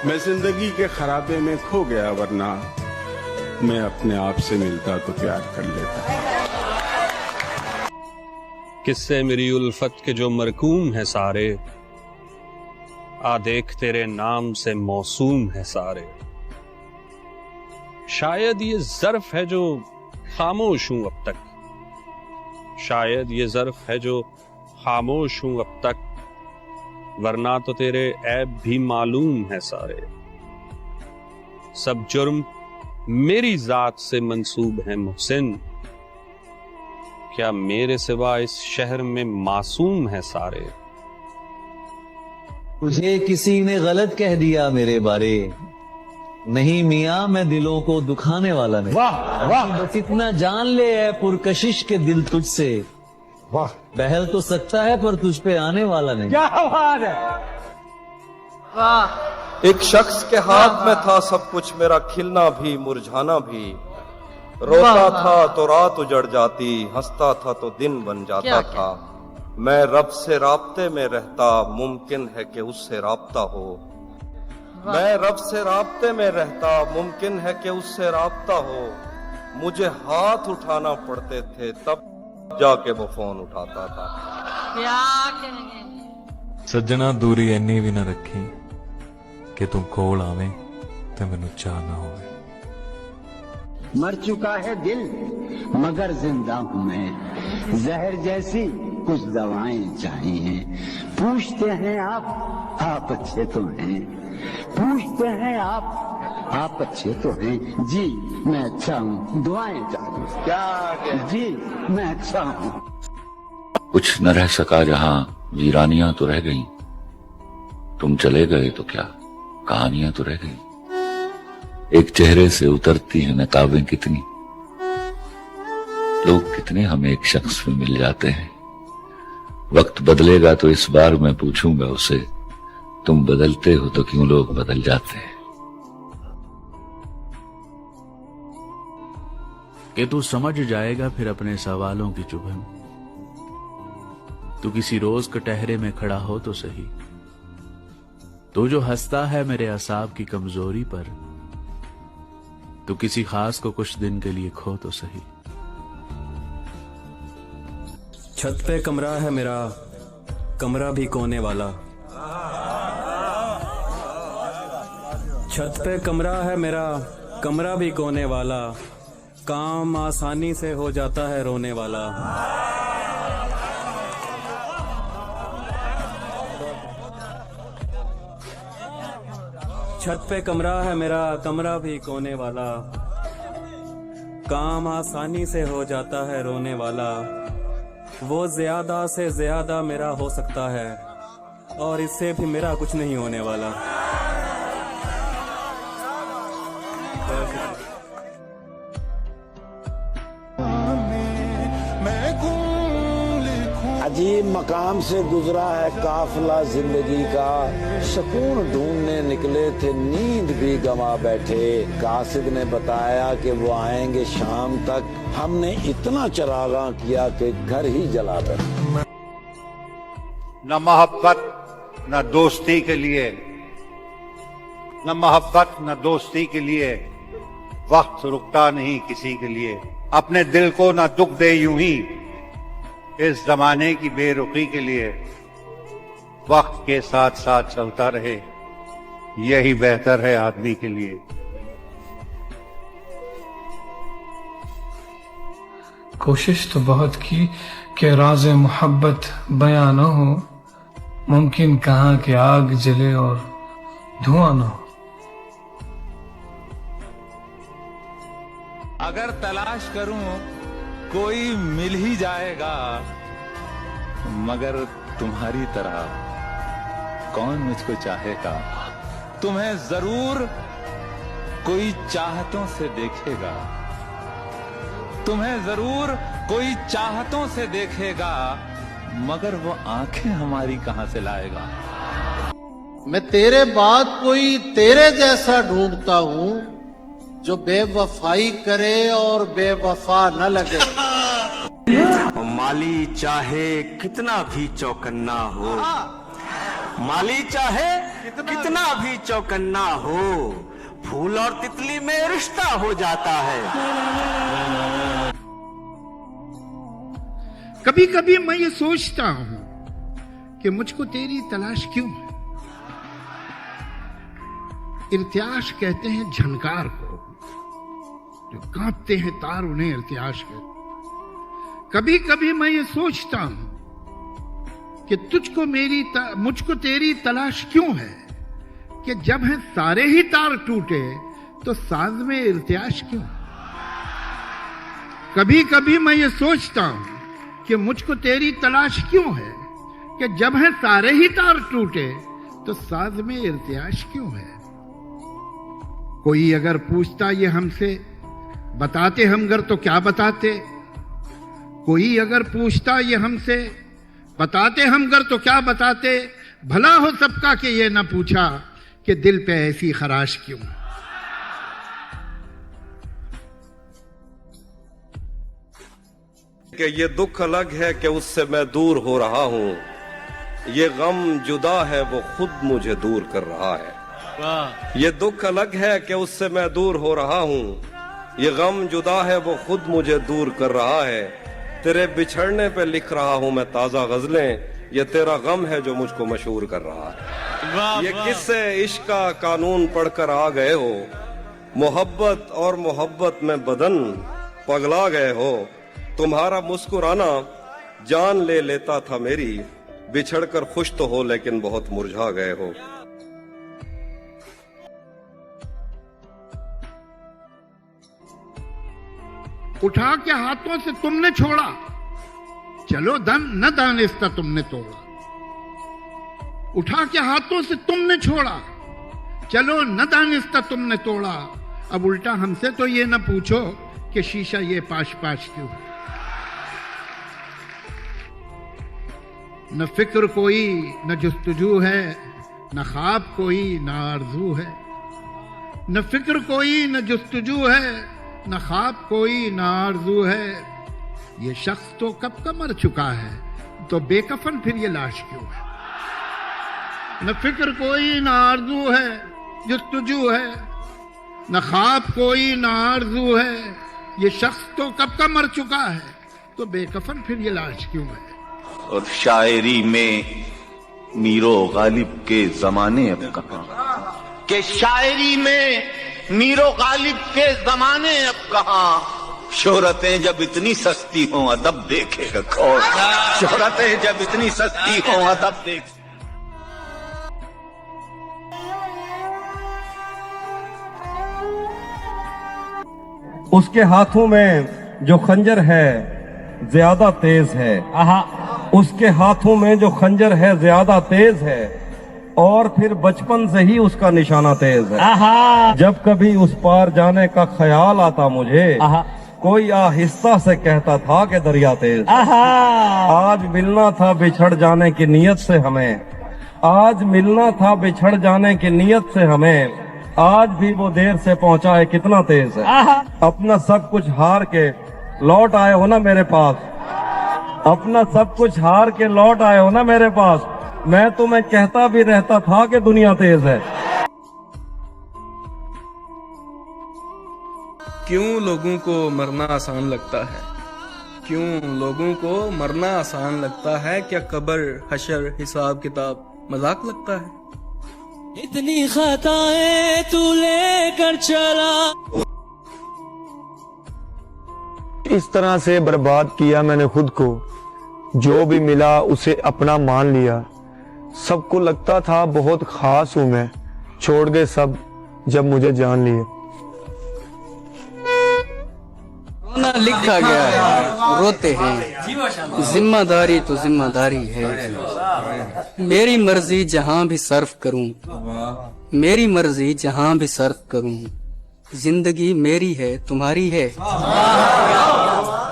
मैं जिंदगी के खराबे में खो गया, वरना मैं अपने आप से मिलता तो प्यार कर लेता। किससे मेरी उल्फत के जो मरकूम है सारे, आ देख तेरे नाम से मौसूम है सारे। शायद ये ज़र्फ है जो खामोश हूं अब तक, शायद ये ज़र्फ है जो खामोश हूं अब तक, वरना तो तेरे ऐब भी मालूम है सारे। सब जुर्म मेरी जात से मंसूब है मुहसिन, क्या मेरे सिवा इस शहर में मासूम है सारे। तुझे किसी ने गलत कह दिया मेरे बारे, नहीं मियाँ मैं दिलों को दुखाने वाला नहीं। वाह वाह, बस इतना जान ले है पुरकशिश के दिल तुझसे, वाह बहल तो सकता है पर तुझ पे आने वाला नहीं। क्या बात है। वाह। एक शख्स के हाथ में था सब कुछ, मेरा खिलना भी मुरझाना भी। रोता था तो रात उजड़ जाती, हंसता था तो दिन बन जाता था। मैं रब से राब्ते में रहता, मुमकिन है कि उससे राब्ता हो। मैं रब से राब्ते में रहता, मुमकिन है कि उससे राब्ता हो। मुझे हाथ उठाना पड़ते थे तब जाके वो फोन उठाता था। क्या कहेंगे सज्जना दूरी इन्नी भी ना रखी कि तू कोल आवे ते मैनू चाह ना होवे। मर चुका है दिल मगर जिंदा हूं मैं, जहर जैसी कुछ दवाएं चाहिए। पूछते हैं आप अच्छे तो हैं, पूछते हैं आप अच्छे तो हैं। जी मैं अच्छा हूँ, दुआएं चाहिए। क्या जी मैं अच्छा हूँ। कुछ न रह सका जहां वीरानियां तो रह गईं, तुम चले गए तो क्या कहानियां तो रह गईं। एक चेहरे से उतरती हैं नकाबें कितनी, लोग कितने हमें एक शख्स में मिल जाते हैं। वक्त बदलेगा तो इस बार मैं पूछूंगा उसे, तुम बदलते हो तो क्यों लोग बदल जाते हैं। कि तू समझ जाएगा फिर अपने सवालों की चुभन। तू किसी रोज कटहरे में खड़ा हो तो सही, तू जो हंसता है मेरे असाब की कमजोरी पर। तू किसी खास को कुछ दिन के लिए खो तो सही। छत पे कमरा है मेरा, कमरा भी कोने वाला। छत पे कमरा है मेरा, कमरा भी कोने वाला। काम आसानी से हो जाता है रोने वाला। छत पे कमरा है मेरा, कमरा भी कोने वाला। काम आसानी से हो जाता है रोने वाला। वो ज्यादा से ज्यादा मेरा हो सकता है, और इससे भी मेरा कुछ नहीं होने वाला। अजीब मकाम से गुजरा है काफिला जिंदगी का, सुकून ढूंढने निकले थे नींद भी गंवा बैठे। कासिद ने बताया कि वो आएंगे शाम तक, हमने इतना चरागा किया कि घर ही जला बैठे। न मोहब्बत न दोस्ती के लिए, न मोहब्बत न दोस्ती के लिए वक्त रुकता नहीं किसी के लिए। अपने दिल को न दुख दे यूं ही इस जमाने की बेरुखी के लिए। वक्त के साथ साथ चलता रहे, यही बेहतर है आदमी के लिए। कोशिश तो बहुत की कि राज़ मोहब्बत बयां न हो, मुमकिन कहाँ कि आग जले और धुआं न हो। अगर तलाश करूं कोई मिल ही जाएगा, मगर तुम्हारी तरह कौन मुझको चाहेगा। तुम्हें जरूर कोई चाहतों से देखेगा, तुम्हें जरूर कोई चाहतों से देखेगा, मगर वो आंखें हमारी कहां से लाएगा। मैं तेरे बाद कोई तेरे जैसा ढूंढता हूं, जो बेवफाई करे और बेवफा न लगे। माली चाहे कितना भी चौकन्ना हो, माली चाहे कितना भी चौकन्ना हो, फूल और तितली में रिश्ता हो जाता है। कभी कभी मैं ये सोचता हूं कि मुझको तेरी तलाश क्यों है। इर्तियाश कहते हैं झनकार को, जो कांपते हैं तार उन्हें इर्तियाश कहते हैं। कभी कभी मैं ये सोचता हूं कि मुझको तेरी तलाश क्यों है, कि जब है सारे ही तार टूटे तो साज में इर्तियाश क्यों। कभी कभी मैं ये सोचता हूं कि मुझको तेरी तलाश क्यों है, कि जब है सारे ही तार टूटे तो साज में इर्तियाश क्यों है। कोई अगर पूछता ये हमसे, बताते हम घर तो क्या बताते। कोई अगर पूछता ये हमसे, बताते हम घर तो क्या बताते। भला हो सबका कि ये ना पूछा कि दिल पे ऐसी खराश क्यों। कि ये दुख अलग है कि उससे मैं दूर हो रहा हूं, ये गम जुदा है वो खुद मुझे दूर कर रहा है। ये दुख अलग है कि उससे मैं दूर हो रहा हूं, ये गम जुदा है वो खुद मुझे दूर कर रहा है। तेरे बिछड़ने पे लिख रहा हूं मैं ताजा गजलें, ये तेरा गम है जो मुझको मशहूर कर रहा है। ये किससे इश्क का कानून पढ़कर आ गए हो, मोहब्बत और मोहब्बत में बदन पगला गए हो। तुम्हारा मुस्कुराना जान ले लेता था मेरी, बिछड़कर खुश तो हो लेकिन बहुत मुरझा गए हो। उठा के हाथों से तुमने छोड़ा, चलो न दानिस्ता तुमने तोड़ा। उठा के हाथों से तुमने छोड़ा, चलो न दानिस्ता तुमने तोड़ा। अब उल्टा हमसे तो ये न पूछो कि शीशा ये पाश पाश क्यों। न फिक्र कोई न जुस्तजू है, न ख्वाब कोई न आरज़ू है। न फिक्र कोई न जुस्तजू है, न ख्वाब कोई न आरज़ू है। ये शख्स तो कब का मर चुका है, तो बेकफन फिर ये लाश क्यों है। न फिक्र कोई न आरज़ू है, जुस्तजू है, न ख्वाब कोई न आरज़ू है। ये शख्स तो कब का मर चुका है, तो बेकफन फिर ये लाश क्यों है। और शायरी में मीरो गालिब के जमाने अब कहां, के शायरी में मीरो गालिब के जमाने अब कहां। शोहरतें जब इतनी सस्ती हों अदब देखेगा कौन। शोहरतें जब इतनी सस्ती हों अदब देख। उसके हाथों में जो खंजर है ज्यादा तेज है। उसके हाथों में जो खंजर है ज्यादा तेज है, और फिर बचपन से ही उसका निशाना तेज है। जब कभी उस पार जाने का ख्याल आता मुझे, कोई आहिस्ता से कहता था कि दरिया तेज। आज मिलना था बिछड़ जाने की नीयत से हमें, आज मिलना था बिछड़ जाने की नीयत से हमें। आज भी वो देर से पहुंचा है कितना तेज है। अपना सब कुछ हार के लौट आए हो ना मेरे पास, अपना सब कुछ हार के लौट आए हो ना मेरे पास। मैं तुम्हें कहता भी रहता था कि दुनिया तेज है। क्यों लोगों को मरना आसान लगता है, क्यों लोगों को मरना आसान लगता है। क्या कब्र हशर हिसाब किताब मजाक लगता है। इतनी खताएं तू लेकर चला। इस तरह से बर्बाद किया मैंने खुद को, जो भी मिला उसे अपना मान लिया। सबको लगता था बहुत खास हूं मैं, छोड़ गए सब जब मुझे जान लिए। रोना लिखा गया है, रोते हैं। जिम्मेदारी तो जिम्मेदारी है। मेरी मर्जी जहां भी सर्फ करूं, मेरी मर्जी जहां भी सर्फ करूं। जिंदगी मेरी है तुम्हारी है,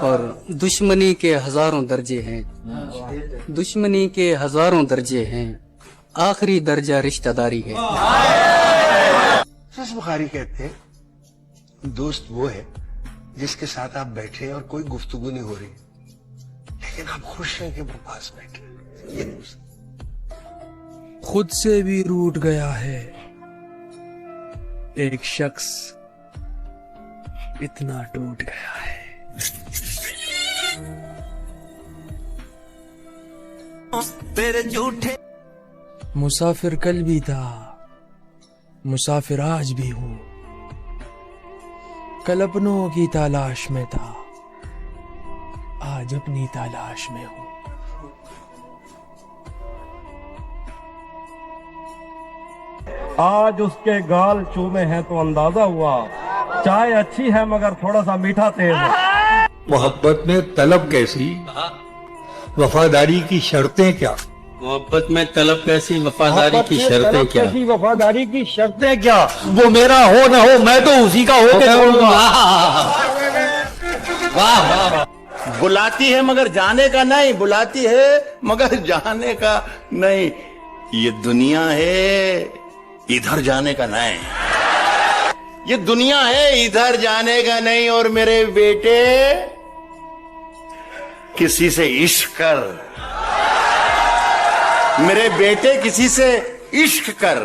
और दुश्मनी के हजारों दर्जे हैं, दुश्मनी के हजारों दर्जे हैं। आखिरी दर्जा रिश्तेदारी है। बुखारी कहते हैं दोस्त वो है जिसके साथ आप बैठे और कोई गुफ्तगू नहीं हो रही, लेकिन आप खुश हैं कि वो पास बैठे। ये दोस्त। खुद से भी रूठ गया है। एक शख्स इतना टूट गया है। तेरे झूठे मुसाफिर कल भी था, मुसाफिर आज भी हूं। कल अपनों की तलाश में था, आज अपनी तलाश में हूं। आज उसके गाल चूमे हैं तो अंदाजा हुआ, चाय अच्छी है मगर थोड़ा सा मीठा तेज है। मोहब्बत में तलब कैसी, वफादारी की शर्तें क्या? मोहब्बत में तलब कैसी, वफादारी की शर्तें क्या? वफादारी की शर्तें क्या? वो मेरा हो ना हो, मैं तो उसी का हो के छोड़ूंगा। वाह वाह। बुलाती है मगर जाने का नहीं, बुलाती है मगर जाने का नहीं। ये दुनिया है इधर जाने का नहीं, ये दुनिया है इधर जाने का नहीं। और मेरे बेटे किसी से इश्क कर, मेरे बेटे किसी से इश्क कर,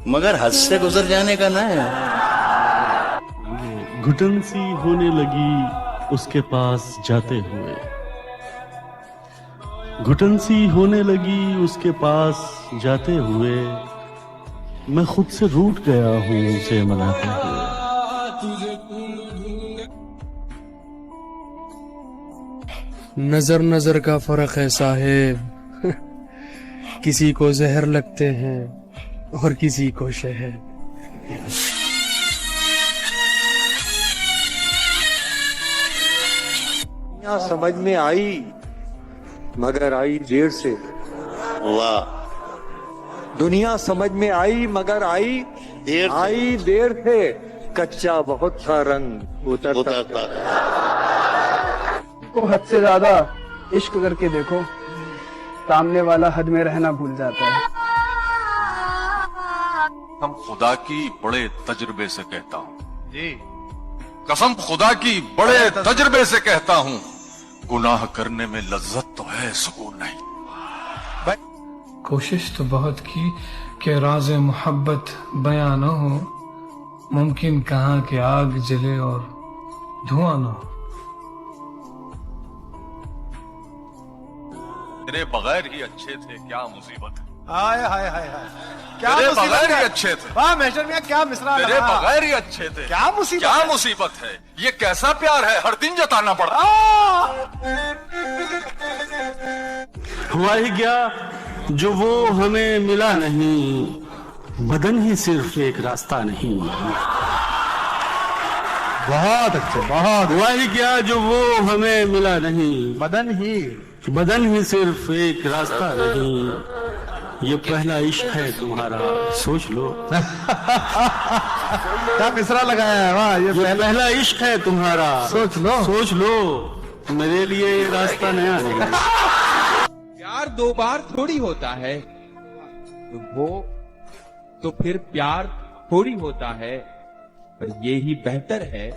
मगर हद से गुजर जाने का नहीं। घुटन सी होने लगी उसके पास जाते हुए, घुटन सी होने लगी उसके पास जाते हुए, मैं खुद से रूठ गया हूं उसे मनाते हुए। नजर नजर का फर्क है साहेब, किसी को जहर लगते हैं और किसी को शहद। समझ में आई मगर आई देर से। वाह। दुनिया समझ में आई मगर आई देर से। कच्चा बहुत था रंग उतरता। को हद से ज्यादा इश्क करके देखो, सामने वाला हद में रहना भूल जाता है। कसम खुदा की बड़े तजुर्बे से कहता हूँ जी, कसम खुदा की बड़े तजुर्बे से कहता हूँ, गुनाह करने में लज्जत तो है, सुकून नहीं। कोशिश तो बहुत की कि राज़ मोहब्बत बयां न हो, मुमकिन कहाँ कि आग जले और धुआं न हो। तेरे बगैर ही अच्छे थे, क्या मुसीबत है। हाय हाय हाय हाय, क्या तेरे मुसीबत बगैर है? ही अच्छे थे। वाह मेजर मियां, क्या मिसरा तेरे लगा। बगैर ही अच्छे थे। क्या मुसीबत क्या है? मुसीबत है? ये कैसा प्यार है, हर दिन जताना पड़ता। हुआ ही क्या जो वो हमें मिला नहीं, बदन ही सिर्फ एक रास्ता नहीं। बहुत अच्छे, बहुत। हुआ ही क्या जो वो हमें मिला नहीं, बदन ही सिर्फ एक रास्ता नहीं। ये पहला इश्क है तुम्हारा, सोच लो। क्या मिसरा लगाया है, वाह। ये पहला इश्क है तुम्हारा, सोच लो। मेरे लिए ये रास्ता नया नहीं। प्यार दो बार थोड़ी होता है, तो फिर प्यार थोड़ी होता है। पर ये ही बेहतर है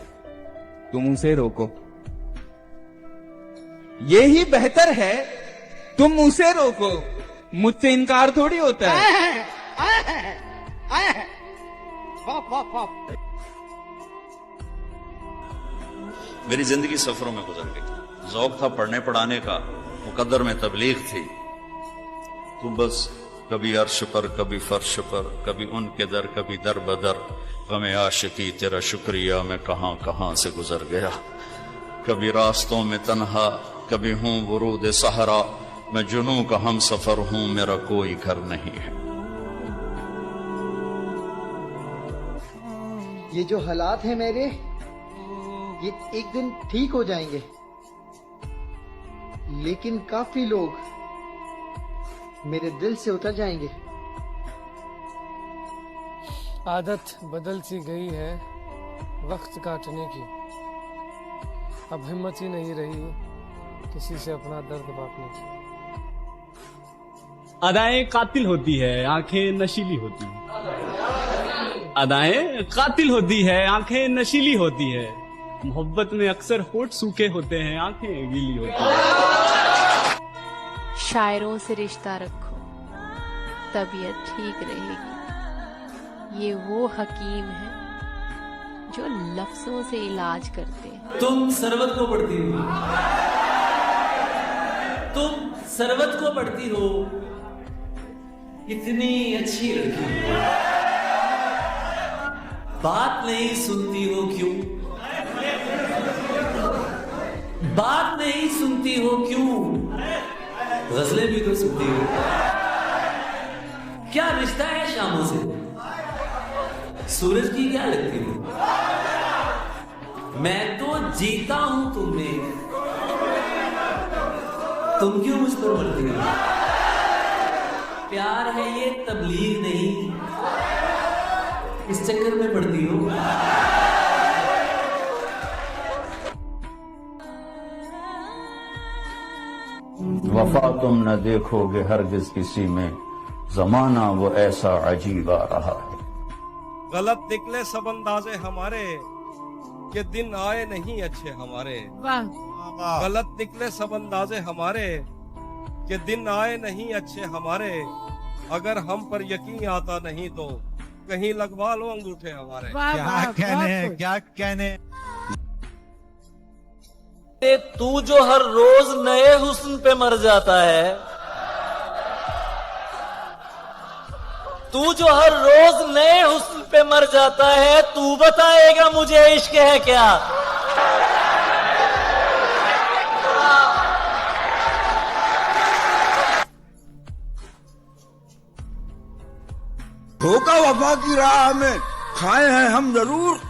तुम उसे रोको, ये ही बेहतर है तुम उसे रोको। मुझसे इनकार थोड़ी होता है। मेरी जिंदगी सफरों में गुजर गई। ज़ौक़ था पढ़ने पढ़ाने का, मुकद्दर में तबलीग थी। तू बस कभी अर्श पर, कभी फर्श पर, कभी उनके दर, कभी दर बदर। गमे आशिकी तेरा शुक्रिया मैं कहां कहां से गुजर गया। कभी रास्तों में तन्हा, कभी हूं वरूद सहरा। मैं जुनू का हम सफर हूं, मेरा कोई घर नहीं है। ये जो हालात हैं मेरे, ये एक दिन ठीक हो जाएंगे, लेकिन काफी लोग मेरे दिल से उतर जाएंगे। आदत बदल सी गई है वक्त काटने की, अब हिम्मत ही नहीं रही किसी से अपना दर्द बांटने की। अदाएं कातिल होती है, आंखें नशीली होती है। अदाएं कातिल होती है, आंखें नशीली होती है। मोहब्बत में अक्सर होठ सूखे होते हैं, आंखें गीली होती हैं। शायरों से रिश्ता रखो, तबीयत ठीक रहेगी। ये वो हकीम है जो लफ्जों से इलाज करते हैं। तुम सरवत को पढ़ती हो, तुम सरवत को पढ़ती हो, इतनी अच्छी लड़की हो, बात नहीं सुनती हो क्यों? बात नहीं सुनती हो क्यों? गजलें भी तो सुनती हो। क्या रिश्ता है शामों से? सूरज की क्या लगती हो? मैं तो जीता हूं तुम्हें, तुम क्यों मुझ पर मरती हो? प्यार है ये तबलीग नहीं, इस चक्कर में पड़ती हो। वफा तुम न देखोगे हरगिज किसी में, जमाना वो ऐसा अजीब आ रहा है। गलत निकले सब अंदाजे हमारे, कि दिन आए नहीं अच्छे हमारे। गलत निकले सब अंदाजे हमारे, कि दिन आए नहीं अच्छे हमारे। अगर हम पर यकीन आता नहीं तो कहीं लगवा लो अंगूठे हमारे। क्या कहने। तू जो हर रोज नए हुस्न पे मर जाता है, तू जो हर रोज नए हुस्न पे मर जाता है, तू बताएगा मुझे इश्क है क्या? धोखा वफा की राह में खाए हैं हम जरूर,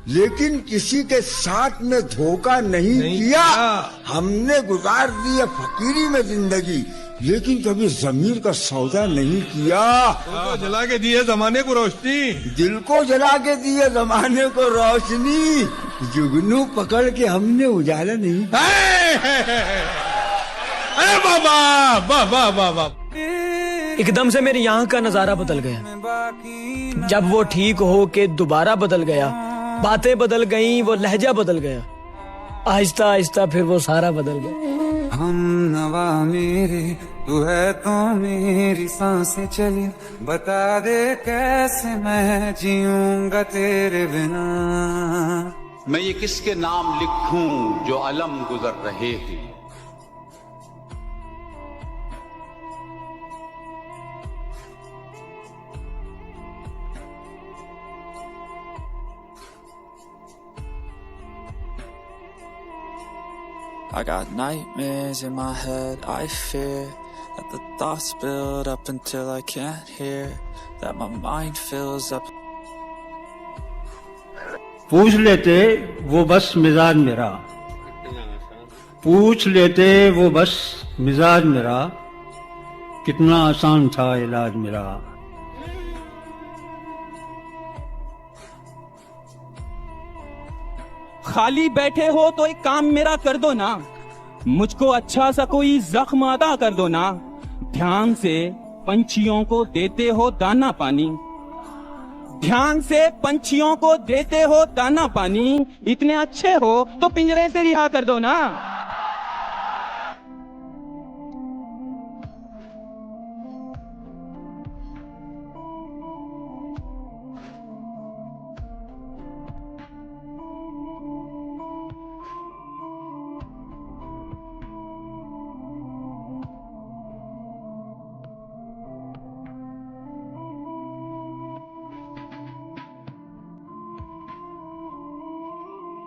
लेकिन किसी के साथ में धोखा नहीं किया। हमने गुजार दी है फकीरी में जिंदगी, लेकिन कभी जमीर का सौदा नहीं किया। दिल को जला के दिए जमाने को रोशनी, दिल को जला के दिए जमाने को रोशनी, जुगनू पकड़ के हमने उजाला नहीं। अरे बाबा बाबा बाबा। एकदम से मेरी आंख का नजारा बदल गया। जब वो ठीक हो के दोबारा बदल गया, बातें बदल गईं, वो लहजा बदल गया। आहिस्ता आहिस्ता फिर वो सारा बदल गया। हम नवा मेरे तू है तो मेरी सांसें चली, बता दे कैसे मैं जीऊंगा तेरे बिना। मैं ये किसके नाम लिखूं जो अलम गुजर रहे हैं। I got nightmares in my head, I fear that the thoughts build up until I can't hear, that my mind fills up. पूछ लेते वो बस मिजाज मेरा, पूछ लेते वो बस मिजाज मेरा, कितना आसान था इलाज मेरा। खाली बैठे हो तो एक काम मेरा कर दो ना, मुझको अच्छा सा कोई जख्म अदा कर दो ना। ध्यान से पंछियों को देते हो दाना पानी, ध्यान से पंछियों को देते हो दाना पानी। इतने अच्छे हो तो पिंजरे से रिहा कर दो ना।